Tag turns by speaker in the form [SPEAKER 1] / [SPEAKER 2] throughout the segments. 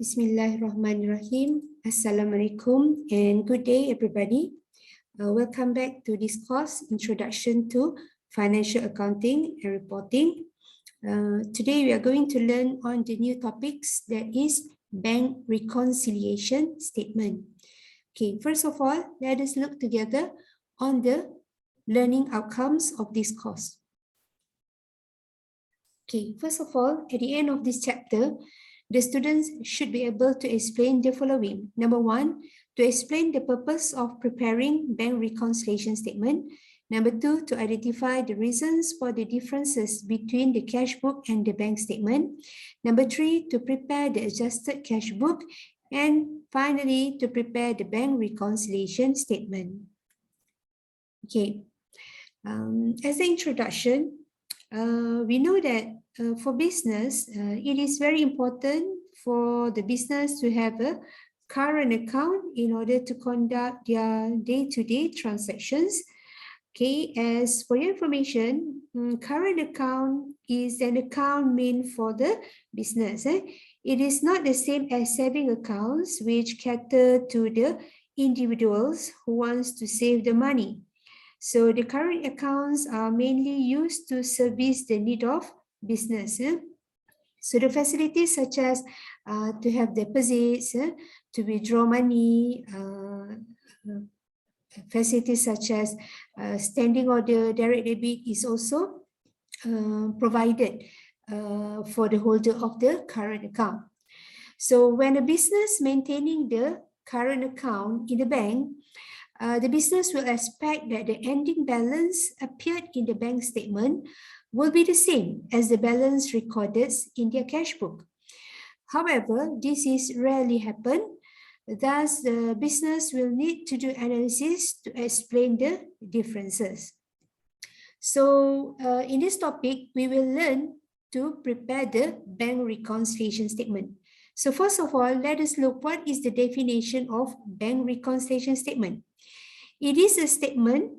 [SPEAKER 1] Bismillahirrahmanirrahim. Assalamualaikum and good day, everybody. Welcome back to this course, Introduction to Financial Accounting and Reporting. Today we are going to learn on the new topics, that is bank reconciliation statement. Okay, first of all, let us look together on the learning outcomes of this course. Okay, first of all, at the end of this chapter, the students should be able to explain the following. Number one, to explain the purpose of preparing bank reconciliation statement. Number two, to identify the reasons for the differences between the cash book and the bank statement. Number three, to prepare the adjusted cash book. And finally, to prepare the bank reconciliation statement. Okay, as an introduction, we know that for business, it is very important for the business to have a current account in order to conduct their day-to-day transactions. Okay, as for your information, current account is an account meant for the business. It is not the same as saving accounts, which cater to the individuals who wants to save the money. So the current accounts are mainly used to service the need of business. So the facilities such as to have deposits, to withdraw money, facilities such as standing order, direct debit is also provided for the holder of the current account. So when a business maintaining the current account in the bank, the business will expect that the ending balance appeared in the bank statement will be the same as the balance recorded in their cash book. However, this is rarely happen. Thus, the business will need to do analysis to explain the differences. So, in this topic, we will learn to prepare the bank reconciliation statement. So, first of all, let us look what is the definition of bank reconciliation statement. It is a statement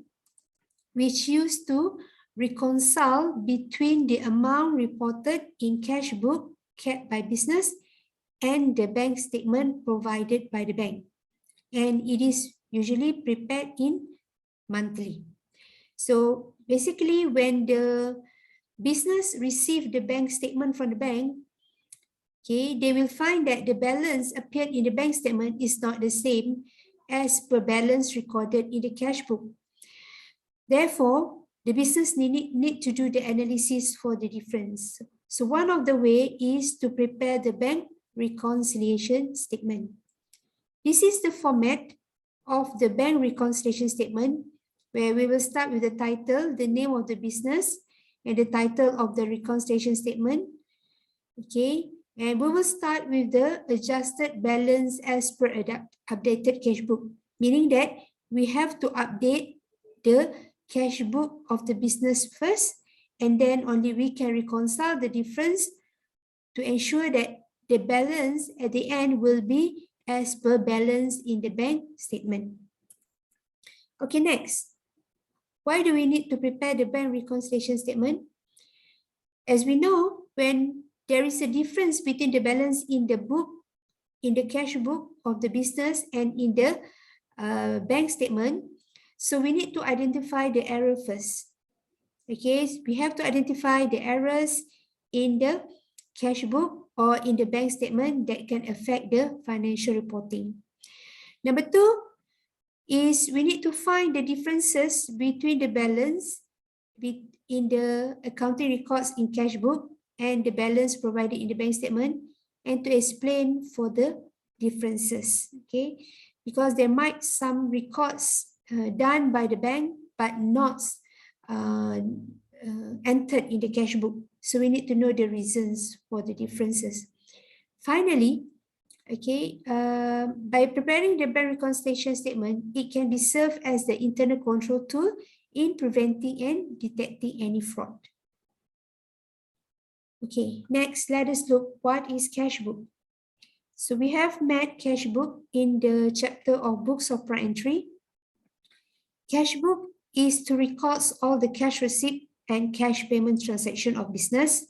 [SPEAKER 1] which used to reconcile between the amount reported in cash book kept by business and the bank statement provided by the bank. And it is usually prepared in monthly. So basically, when the business receive the bank statement from the bank, okay, they will find that the balance appeared in the bank statement is not the same as per balance recorded in the cash book. Therefore, the business need to do the analysis for the difference. So one of the way is to prepare the bank reconciliation statement. This is the format of the bank reconciliation statement, where we will start with the title, the name of the business, and the title of the reconciliation statement. Okay. And we will start with the adjusted balance as per updated cash book, meaning that we have to update the cash book of the business first, and then only we can reconcile the difference to ensure that the balance at the end will be as per balance in the bank statement. Okay, next. Why do we need to prepare the bank reconciliation statement? As we know, when there is a difference between the balance in the book, in the cash book of the business, and in the bank statement. So we need to identify the error first. Okay, we have to identify the errors in the cash book or in the bank statement that can affect the financial reporting. Number two is we need to find the differences between the balance in the accounting records in cash book and the balance provided in the bank statement, and to explain for the differences. Okay, because there might some records done by the bank but not entered in the cash book. So we need to know the reasons for the differences. Finally, okay, by preparing the bank reconciliation statement, it can be served as the internal control tool in preventing and detecting any fraud. Okay, next, let us look what is cash book. So we have met cash book in the chapter of books of prime entry. Cash book is to record all the cash receipt and cash payment transaction of business.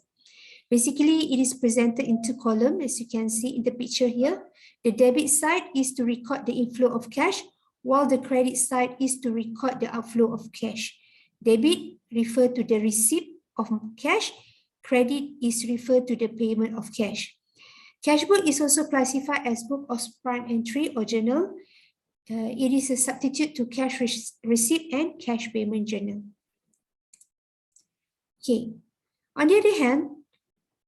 [SPEAKER 1] Basically, it is presented in two columns, as you can see in the picture here. The debit side is to record the inflow of cash, while the credit side is to record the outflow of cash. Debit refers to the receipt of cash. Credit is referred to the payment of cash. Cash book is also classified as book of prime entry or journal. It is a substitute to cash receipt and cash payment journal. Okay. On the other hand,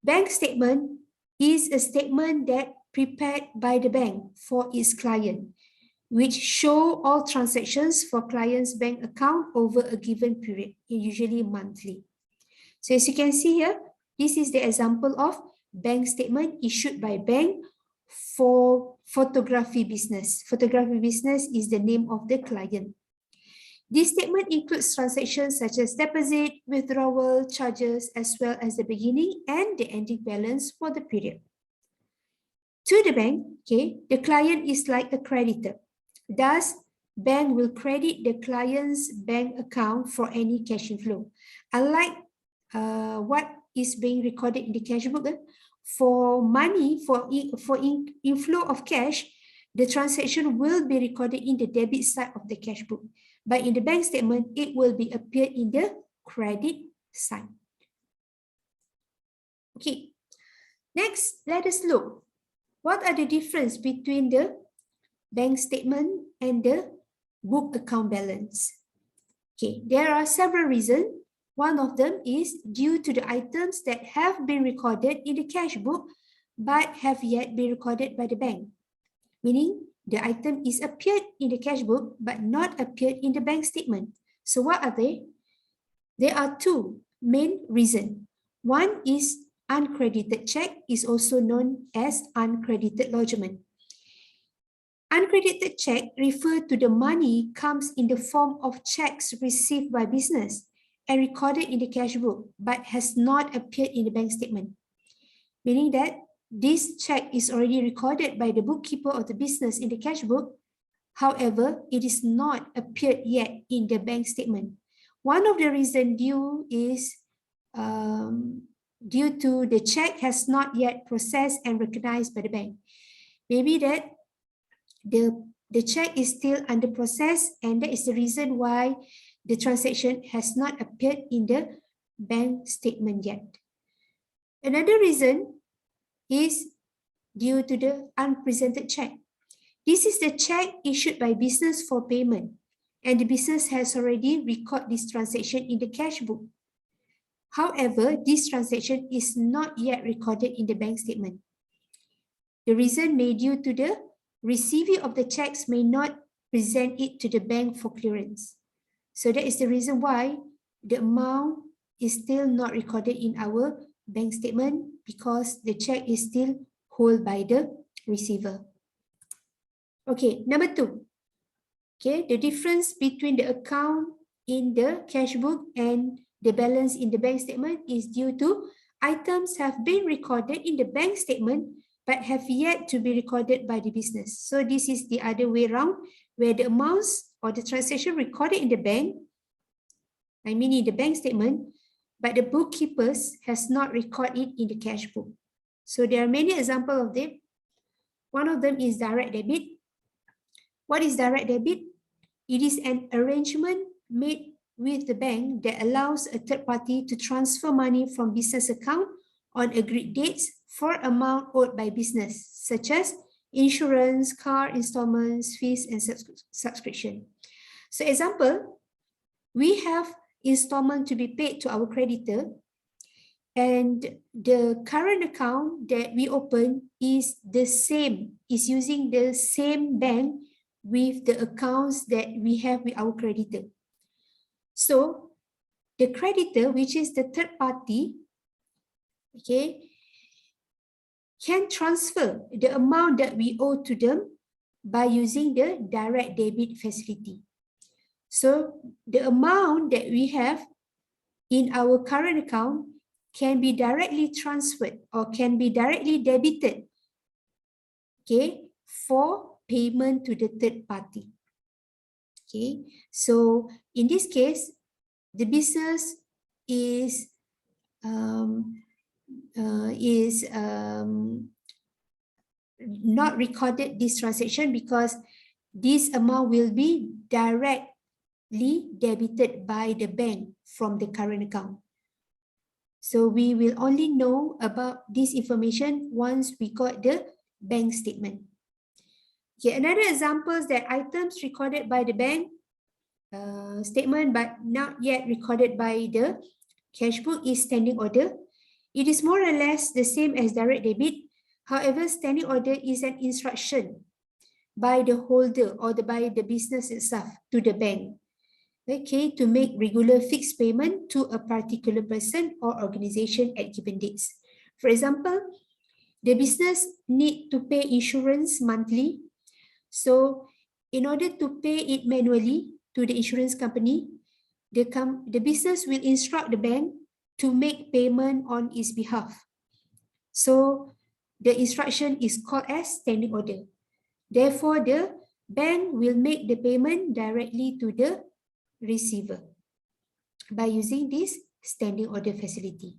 [SPEAKER 1] bank statement is a statement that prepared by the bank for its client, which show all transactions for client's bank account over a given period, usually monthly. So as you can see here, this is the example of bank statement issued by bank for photography business. Photography business is the name of the client. This statement includes transactions such as deposit, withdrawal, charges, as well as the beginning and the ending balance for the period. To the bank, okay, the client is like a creditor. Thus, bank will credit the client's bank account for any cash inflow. Unlike what is being recorded in the cash book, for money, for inflow of cash, the transaction will be recorded in the debit side of the cash book. But in the bank statement, it will be appear in the credit side. Okay. Next, let us look. What are the difference between the bank statement and the book account balance? Okay, there are several reasons. One of them is due to the items that have been recorded in the cash book but have yet been recorded by the bank. Meaning, the item is appeared in the cash book but not appeared in the bank statement. So what are they? There are two main reasons. One is uncredited check, is also known as uncredited lodgement. Uncredited check refers to the money comes in the form of checks received by business and recorded in the cash book but has not appeared in the bank statement. Meaning that this check is already recorded by the bookkeeper of the business in the cash book. However, it is not appeared yet in the bank statement. One of the reasons due is due to the check has not yet processed and recognized by the bank. Maybe that the check is still under process, and that is the reason why the transaction has not appeared in the bank statement yet. Another reason is due to the unpresented check. This is the check issued by business for payment, and the business has already recorded this transaction in the cash book. However, this transaction is not yet recorded in the bank statement. The reason may due to the receiver of the checks may not present it to the bank for clearance. So that is the reason why the amount is still not recorded in our bank statement, because the check is still held by the receiver. Okay, number two. Okay, the difference between the account in the cash book and the balance in the bank statement is due to items have been recorded in the bank statement but have yet to be recorded by the business. So this is the other way around, where the amounts or the transaction recorded in the bank, I mean in the bank statement, but the bookkeepers has not recorded it in the cash book. So there are many examples of them. One of them is direct debit. What is direct debit? It is an arrangement made with the bank that allows a third party to transfer money from business account on agreed dates for amount owed by business, such as insurance, car installments, fees, and subscription. So example, we have installment to be paid to our creditor, and the current account that we open is the same, is using the same bank with the accounts that we have with our creditor. So the creditor, which is the third party, okay, can transfer the amount that we owe to them by using the direct debit facility. So the amount that we have in our current account can be directly transferred or can be directly debited, okay, for payment to the third party. Okay, so in this case, the business is is not recorded this transaction because this amount will be directly debited by the bank from the current account. So we will only know about this information once we got the bank statement. Okay, another example is that items recorded by the bank statement but not yet recorded by the cash book is standing order. It is more or less the same as direct debit. However, standing order is an instruction by the holder or by the business itself to the bank, okay, to make regular fixed payment to a particular person or organization at given dates. For example, the business need to pay insurance monthly. So in order to pay it manually to the insurance company, the business will instruct the bank to make payment on its behalf. So the instruction is called as standing order. Therefore, the bank will make the payment directly to the receiver by using this standing order facility.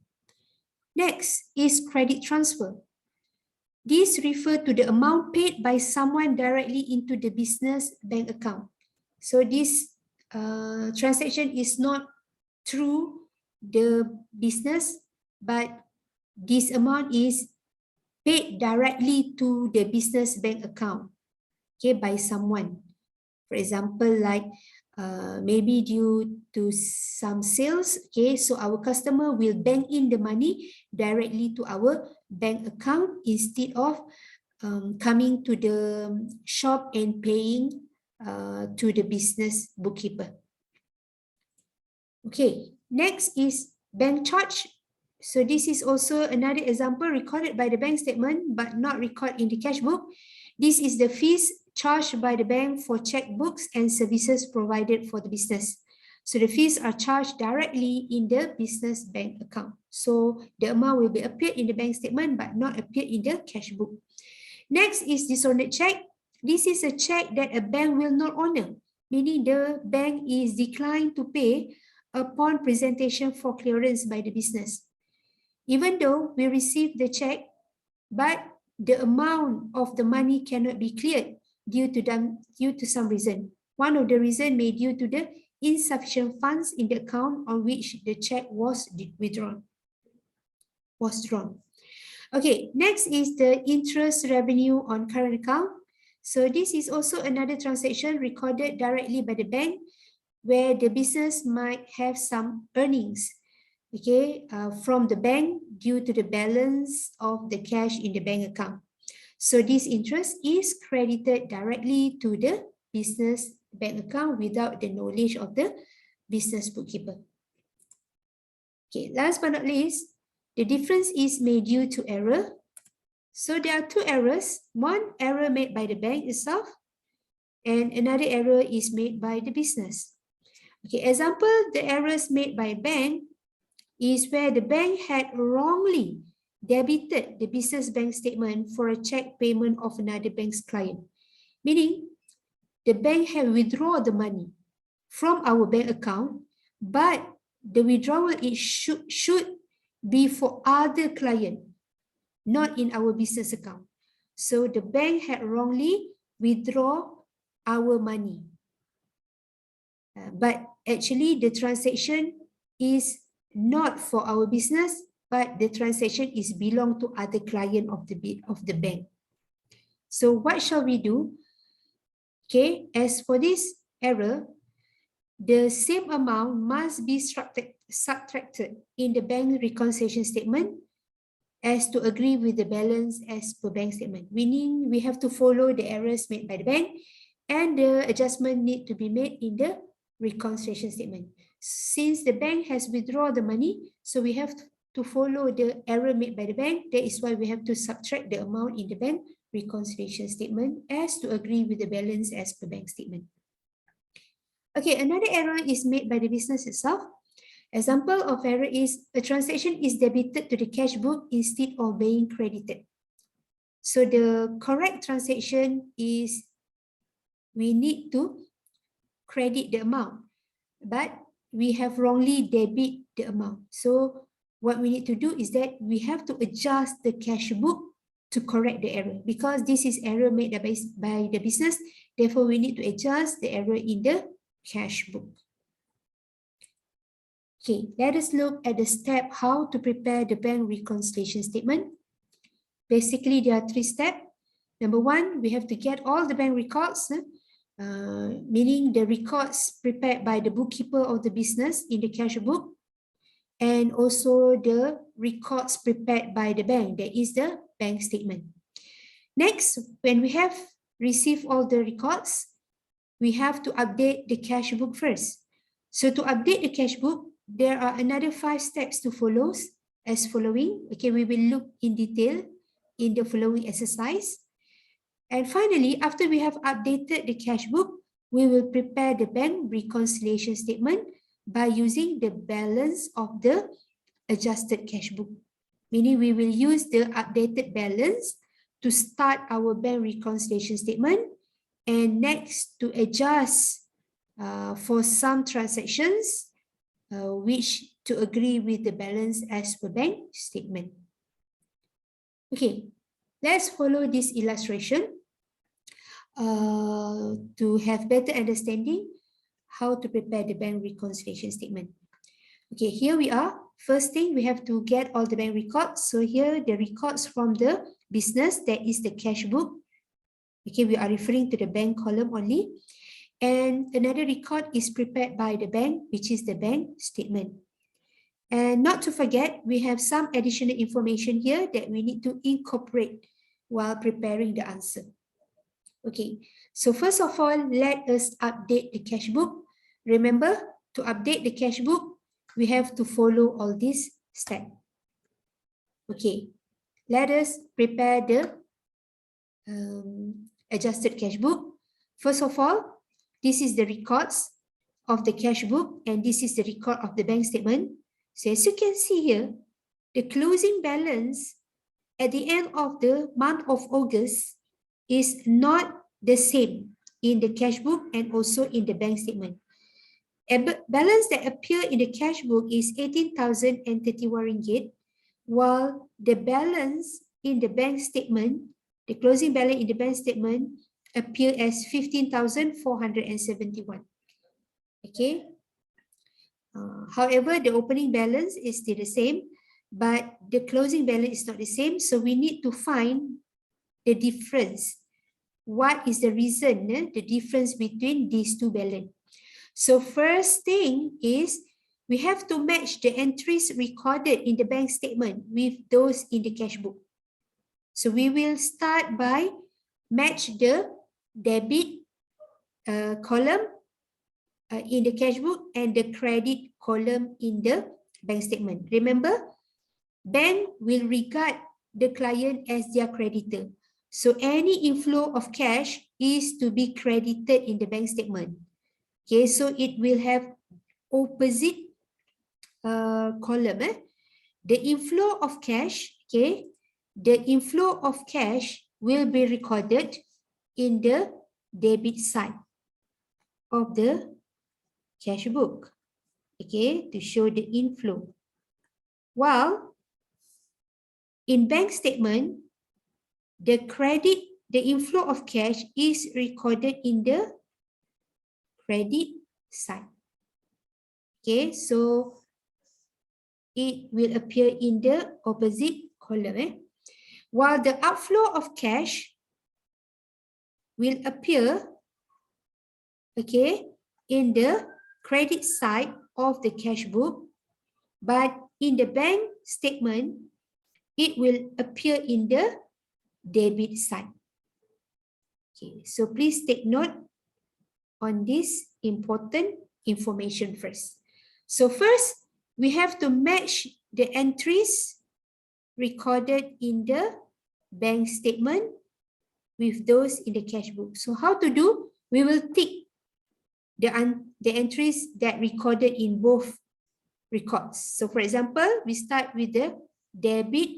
[SPEAKER 1] Next is credit transfer. This refers to the amount paid by someone directly into the business bank account. So this transaction is not through the business, but this amount is paid directly to the business bank account, okay, by someone. For example, like maybe due to some sales, okay, so our customer will bank in the money directly to our bank account instead of coming to the shop and paying to the business bookkeeper. Okay, next is bank charge. So this is also another example recorded by the bank statement but not recorded in the cash book. This is the fees charged by the bank for checkbooks and services provided for the business. So the fees are charged directly in the business bank account. So the amount will be appeared in the bank statement but not appear in the cash book. Next is dishonored check. This is a check that a bank will not honor, meaning the bank is declined to pay upon presentation for clearance by the business. Even though we receive the check, but the amount of the money cannot be cleared due to some reason. One of the reasons may due to the insufficient funds in the account on which the check was drawn. Okay, next is the interest revenue on current account. So this is also another transaction recorded directly by the bank where the business might have some earnings, okay, from the bank due to the balance of the cash in the bank account. So this interest is credited directly to the business bank account without the knowledge of the business bookkeeper. Okay, last but not least, the difference is made due to error. So there are two errors. One error made by the bank itself, and another error is made by the business. Okay, example, the errors made by bank is where the bank had wrongly debited the business bank statement for a check payment of another bank's client. Meaning, the bank had withdrawn the money from our bank account, but the withdrawal should be for other client, not in our business account. So the bank had wrongly withdrawn our money. But actually the transaction is not for our business, but the transaction is belong to other client of the bank. So what shall we do? Okay, as for this error, the same amount must be subtracted in the bank reconciliation statement as to agree with the balance as per bank statement. Meaning we have to follow the errors made by the bank and the adjustment need to be made in the reconciliation statement. Since the bank has withdrawn the money, so we have to follow the error made by the bank. That is why we have to subtract the amount in the bank reconciliation statement as to agree with the balance as per bank statement. Okay, another error is made by the business itself. Example of error is a transaction is debited to the cash book instead of being credited. So the correct transaction is we need to credit the amount, but we have wrongly debit the amount. So what we need to do is that we have to adjust the cash book to correct the error, because this is error made by the business. Therefore, we need to adjust the error in the cash book. Okay, let us look at the step how to prepare the bank reconciliation statement. Basically, there are 3 steps. Number 1, we have to get all the bank records, meaning the records prepared by the bookkeeper of the business in the cash book, and also the records prepared by the bank, that is the bank statement. Next, when we have received all the records, we have to update the cash book first. So to update the cash book, there are another 5 steps to follow as following. Okay, we will look in detail in the following exercise. And finally, after we have updated the cash book, we will prepare the bank reconciliation statement by using the balance of the adjusted cash book. Meaning we will use the updated balance to start our bank reconciliation statement, and next to adjust for some transactions which to agree with the balance as per bank statement. Okay, let's follow this illustration to have better understanding how to prepare the bank reconciliation statement. Okay, here we are. First thing, we have to get all the bank records. So here, the records from the business, that is the cash book. Okay, we are referring to the bank column only. And another record is prepared by the bank, which is the bank statement. And not to forget, we have some additional information here that we need to incorporate while preparing the answer. Okay, so first of all, let us update the cash book. Remember, to update the cash book, we have to follow all these steps. Okay, let us prepare the adjusted cash book. First of all, this is the records of the cash book, and this is the record of the bank statement. So as you can see here, the closing balance at the end of the month of August is not the same in the cash book and also in the bank statement. A balance that appear in the cash book is 18,031 ringgit, while the balance in the bank statement, the closing balance in the bank statement appear as 15,471. Okay. However, the opening balance is still the same, but the closing balance is not the same. So we need to find the difference. What is the reason, the difference between these two balances? So first thing is we have to match the entries recorded in the bank statement with those in the cash book. So we will start by match the debit column in the cash book and the credit column in the bank statement. Remember, bank will regard the client as their creditor. So any inflow of cash is to be credited in the bank statement. Okay, so it will have opposite column. The inflow of cash, okay, the inflow of cash will be recorded in the debit side of the cash book, okay, to show the inflow. While in bank statement, the inflow of cash is recorded in the credit side. Okay, so it will appear in the opposite column. While the outflow of cash will appear, okay, in the credit side of the cash book, but in the bank statement, it will appear in the debit side. Okay, so please take note on this important information first. So first, we have to match the entries recorded in the bank statement with those in the cash book. So how to do? We will tick the entries that recorded in both records. So for example, we start with the debit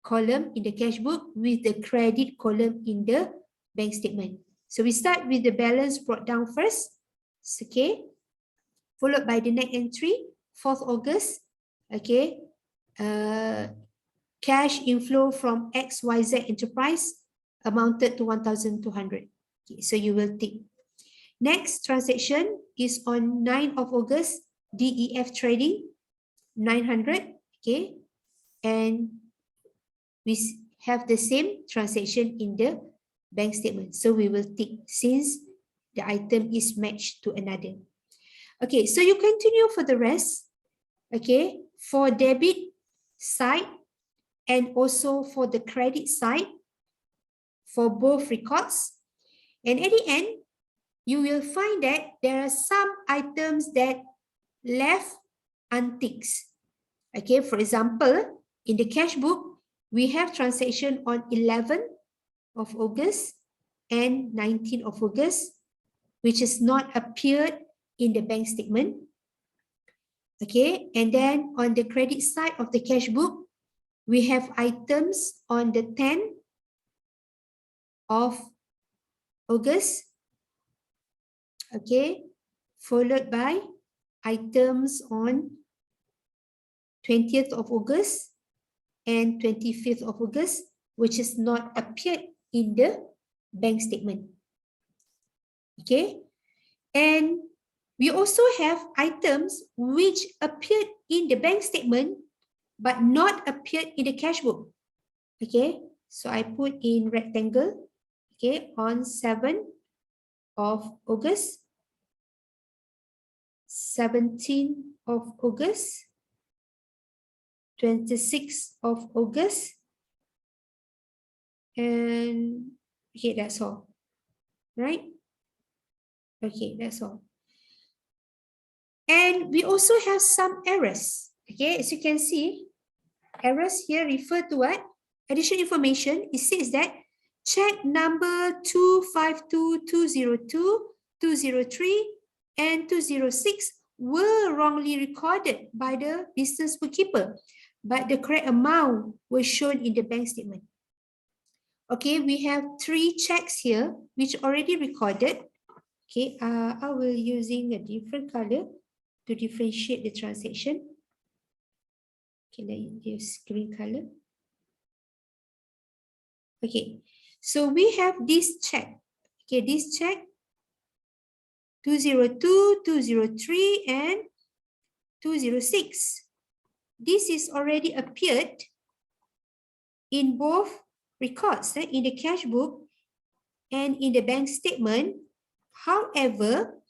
[SPEAKER 1] column in the cash book with the credit column in the bank statement. So we start with the balance brought down first, okay, followed by the next entry, 4th August, okay, cash inflow from XYZ enterprise amounted to 1,200. Okay, so you will tick. Next transaction is on 9th of August, DEF trading, 900. Okay, and we have the same transaction in the bank statement. So we will tick since the item is matched to another. Okay, so you continue for the rest. Okay, for debit side and also for the credit side for both records. And at the end, you will find that there are some items that left unticked. Okay, for example, in the cash book, we have transaction on 11th of August and 19th of August, which is not appeared in the bank statement. Okay, and then on the credit side of the cash book, we have items on the 10th of August, okay, followed by items on 20th of August and 25th of August, which is not appeared in the bank statement. Okay, and we also have items which appeared in the bank statement but not appeared in the cash book. Okay, so I put in rectangle. Okay, on 7th of August, 17th of August, 26th of August, and okay, that's all. Right? Okay, that's all. And we also have some errors. Okay, as you can see, errors here refer to what? Additional information. It says that check number 252, 202, 203, and 206 were wrongly recorded by the business bookkeeper, but the correct amount was shown in the bank statement. Okay, we have 3 checks here which already recorded. Okay, I will using a different color to differentiate the transaction. Okay, let's use green color. Okay, so we have this check. Okay, this check 202, 203, and 206. This is already appeared in both records, in the cash book and in the bank statement. However,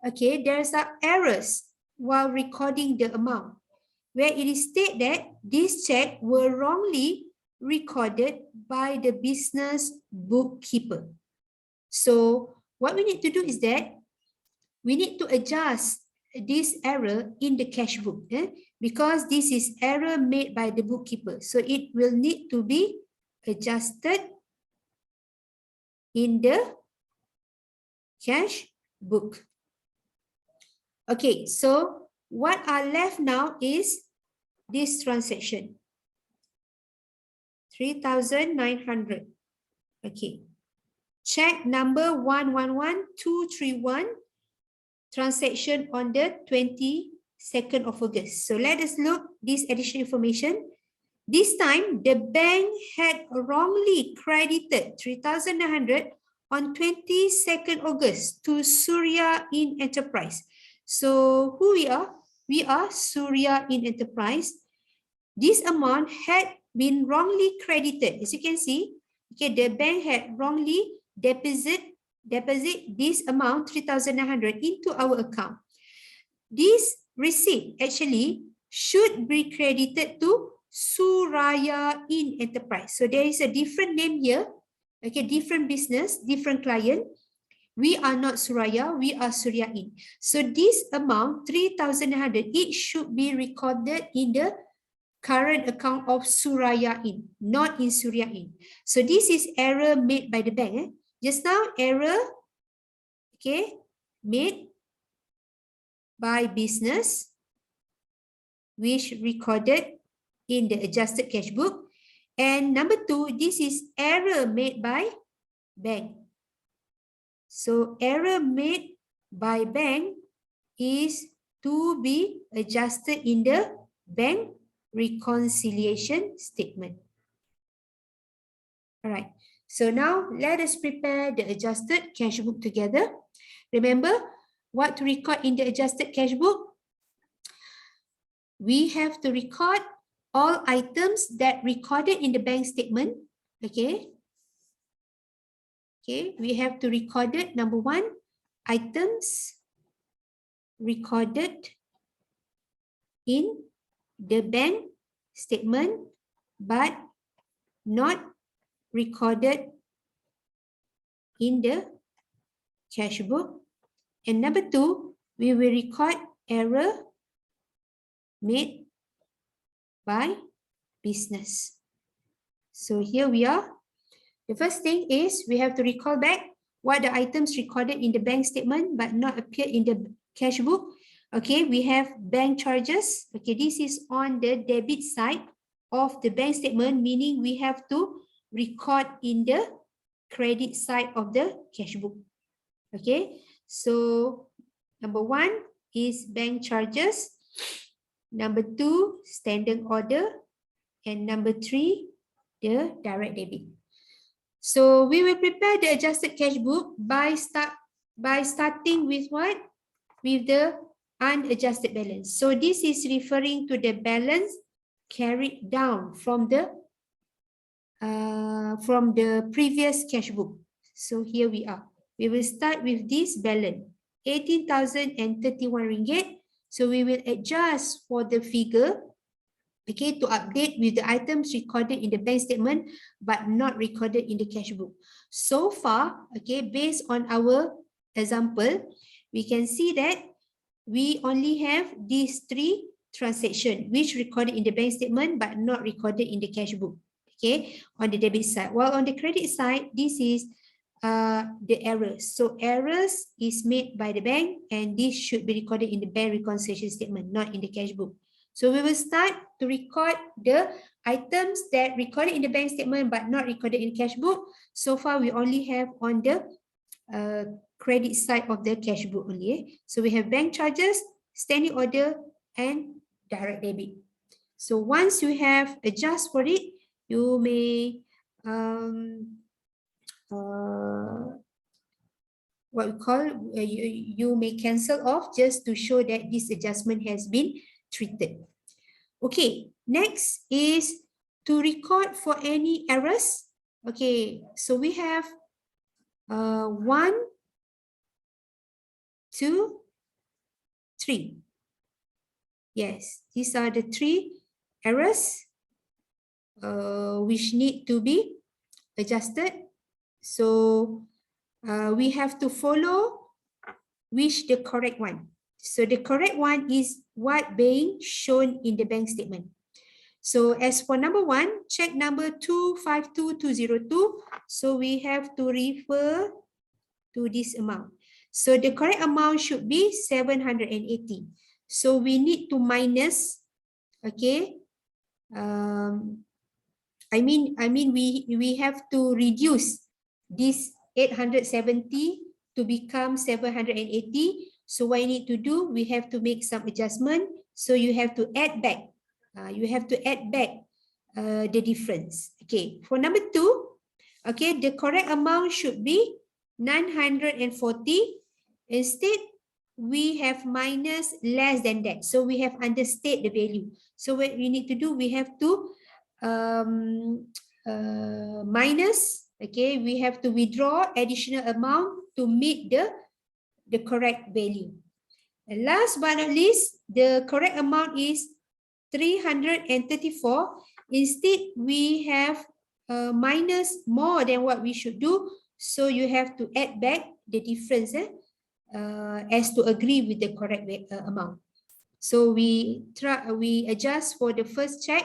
[SPEAKER 1] okay, there's some errors while recording the amount, where it is stated that these checks were wrongly recorded by the business bookkeeper. So what we need to do is that we need to adjust this error in the cash book, because this is error made by the bookkeeper. So it will need to be adjusted in the cash book. Okay, so what are left now is this transaction, 3,900. Okay, check number 111231, transaction on the 22nd of August. So let us look this additional information. This time, the bank had wrongly credited 3,900 on 22nd August to Surya in Enterprise. So who we are? We are Surya in Enterprise. This amount had been wrongly credited. As you can see, okay, the bank had wrongly deposit this amount 3,900 into our account. This receipt actually should be credited to Surya in Enterprise. So there is a different name here. Okay, different business, different client. We are not Surya, we are Surya in. So this amount 3,900, it should be recorded in the current account of Surya in, not in Surya in. So this is error made by the bank. Just now, error, okay, made by business, which recorded in the adjusted cash book. And number 2, this is error made by bank. So error made by bank is to be adjusted in the bank reconciliation statement. All right. So now let us prepare the adjusted cash book together. Remember what to record in the adjusted cash book? We have to record all items that recorded in the bank statement. Okay. Okay, we have to record it. Number one, items recorded in the bank statement but not recorded in the cash book. And number two, we will record error made by business. So here we are. The first thing is we have to recall back what the items recorded in the bank statement but not appear in the cash book. Okay, we have bank charges. Okay, this is on the debit side of the bank statement, meaning we have to record in the credit side of the cash book. Okay, so number one is bank charges. Number two, standing order. And number three, the direct debit. So we will prepare the adjusted cash book by starting with what? With the unadjusted balance. So this is referring to the balance carried down from the previous cash book. So here we are. We will start with this balance, 18,031 ringgit. So we will adjust for the figure, okay, to update with the items recorded in the bank statement but not recorded in the cash book. So far, okay, based on our example, we can see that we only have these three transactions which recorded in the bank statement but not recorded in the cash book, okay, on the debit side. While on the credit side, this is the errors. So errors is made by the bank and this should be recorded in the bank reconciliation statement, not in the cash book. So we will start to record the items that recorded in the bank statement but not recorded in the cash book. So far, we only have on the credit side of the cash book only. So we have bank charges, standing order, and direct debit. So once you have adjust for it, you may what we call you may cancel off just to show that this adjustment has been treated. Okay, next is to record for any errors. Okay, so we have 1, 2, 3. Yes, these are the 3 errors which need to be adjusted. So we have to follow which the correct one. So the correct one is what being shown in the bank statement. So as for number one, check number 252202. So we have to refer to this amount. So the correct amount should be 780. So we need to minus, okay. I mean we have to reduce this 870 to become 780. So what you need to do, we have to make some adjustment. So you have to add back. The difference. Okay, for number 2, okay, the correct amount should be 940. Instead, we have minus less than that. So we have understate the value. So what we need to do, we have to minus. Okay, we have to withdraw additional amount to meet the correct value. And last but not least, the correct amount is 334. Instead, we have minus more than what we should do. So you have to add back the difference as to agree with the correct amount. So we adjust for the first check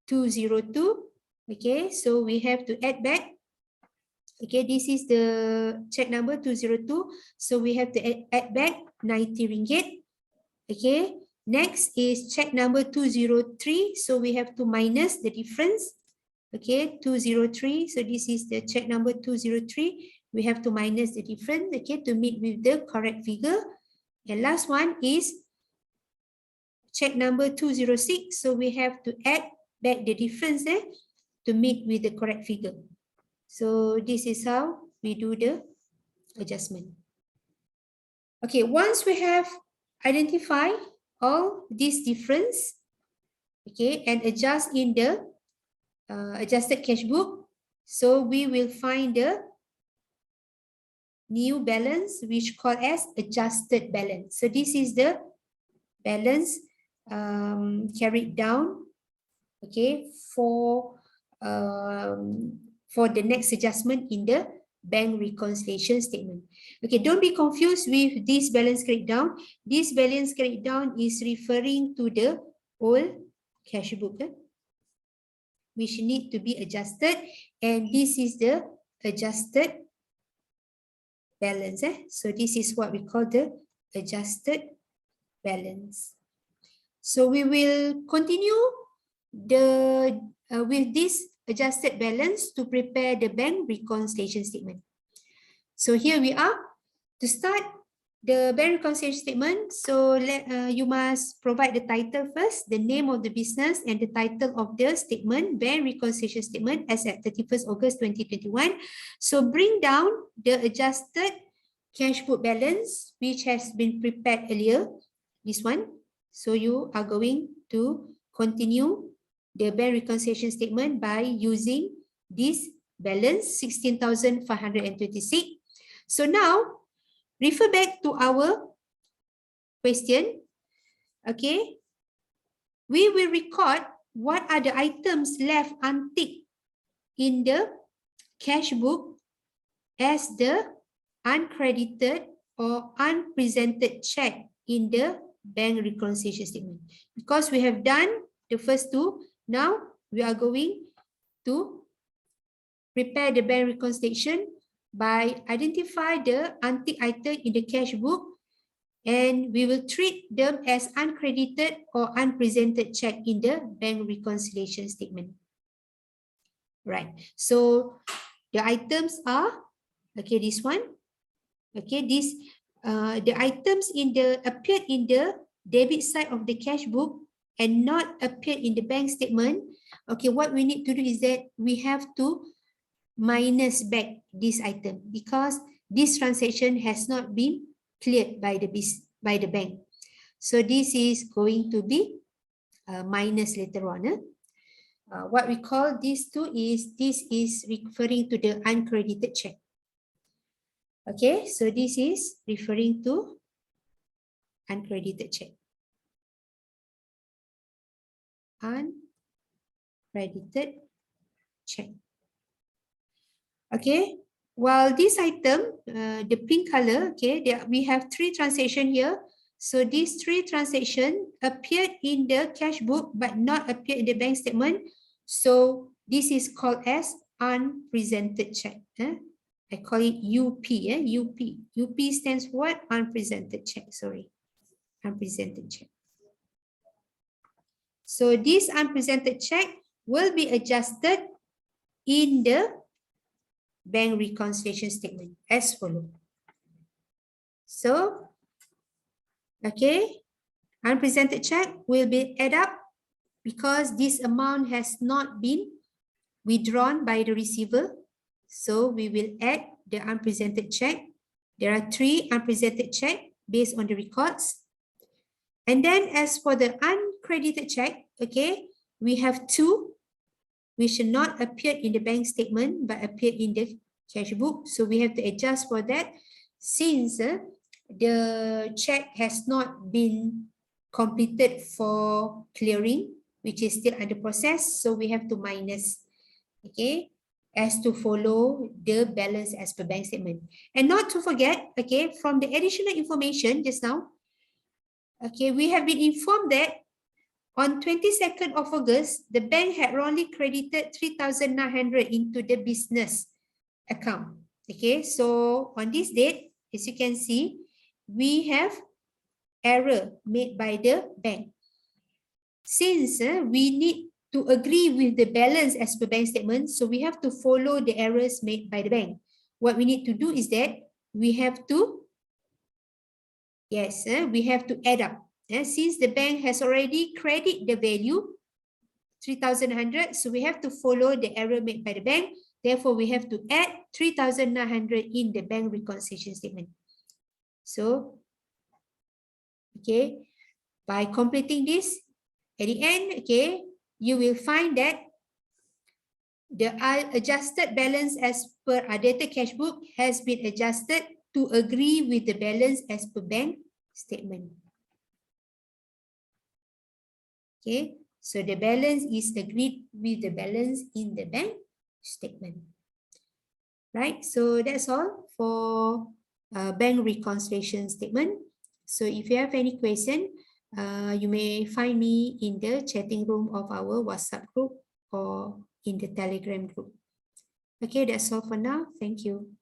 [SPEAKER 1] 202. Okay, so we have to add back. Okay, this is the check number 202. So we have to add back 90 ringgit. Okay, next is check number 203. So we have to minus the difference. Okay, 203. So this is the check number 203. We have to minus the difference, okay, to meet with the correct figure. And last one is check number 206. So we have to add back the difference there to meet with the correct figure. So this is how we do the adjustment. Okay, once we have identified all these difference, okay, and adjust in the adjusted cash book, so we will find the new balance which called as adjusted balance. So this is the balance carried down, okay, for the next adjustment in the bank reconciliation statement. Okay, don't be confused with this balance carried down. This balance carried down is referring to the old cash book, which need to be adjusted, and this is the adjusted balance. So this is what we call the adjusted balance. So we will continue with this adjusted balance to prepare the bank reconciliation statement. So here we are. To start the bank reconciliation statement, so you must provide the title first, the name of the business, and the title of the statement, bank reconciliation statement as at 31st August 2021. So bring down the adjusted cash book balance, which has been prepared earlier, this one. So you are going to continue the bank reconciliation statement by using this balance, 16,526. So now, refer back to our question. Okay, we will record what are the items left unticked in the cash book as the uncredited or unpresented check in the bank reconciliation statement. Because we have done the first two, now we are going to prepare the bank reconciliation by identify the unticked item in the cash book, and we will treat them as uncredited or unpresented check in the bank reconciliation statement. Right. So the items are, okay, this one. Okay, this the items in the appeared in the debit side of the cash book and not appeared in the bank statement. Okay, what we need to do is that we have to minus back this item because this transaction has not been cleared by the bank. So this is going to be minus later on. What we call these two is, this is referring to the uncredited check. Okay, so this is referring to uncredited check. Uncredited check. Okay, while this item, the pink color, okay, we have three transactions here. So these three transactions appeared in the cash book but not appeared in the bank statement. So this is called as unpresented check. I call it UP. UP. UP stands for what? Unpresented check. Sorry. Unpresented check. So this unpresented check will be adjusted in the bank reconciliation statement as follows. So, okay, unpresented check will be added up because this amount has not been withdrawn by the receiver. So we will add the unpresented check. There are three unpresented checks based on the records. And then as for the uncredited check, okay, we have two which should not appear in the bank statement but appear in the cash book. So we have to adjust for that since the check has not been completed for clearing, which is still under process. So we have to minus, okay, as to follow the balance as per bank statement. And not to forget, okay, from the additional information just now, okay, we have been informed that on 22nd of August, the bank had wrongly credited 3,900 into the business account. Okay, so on this date, as you can see, we have error made by the bank. Since we need to agree with the balance as per bank statement, so we have to follow the errors made by the bank. What we need to do is that we have to, yes, we have to add up. Since the bank has already credited the value 3,100, so we have to follow the error made by the bank. Therefore, we have to add 3,900 in the bank reconciliation statement. So, okay, by completing this, at the end, okay, you will find that the adjusted balance as per our data cash book has been adjusted to agree with the balance as per bank statement. Okay, so the balance is agreed with the balance in the bank statement. Right, so that's all for bank reconciliation statement. So if you have any question, you may find me in the chatting room of our WhatsApp group or in the Telegram group. Okay, that's all for now. Thank you.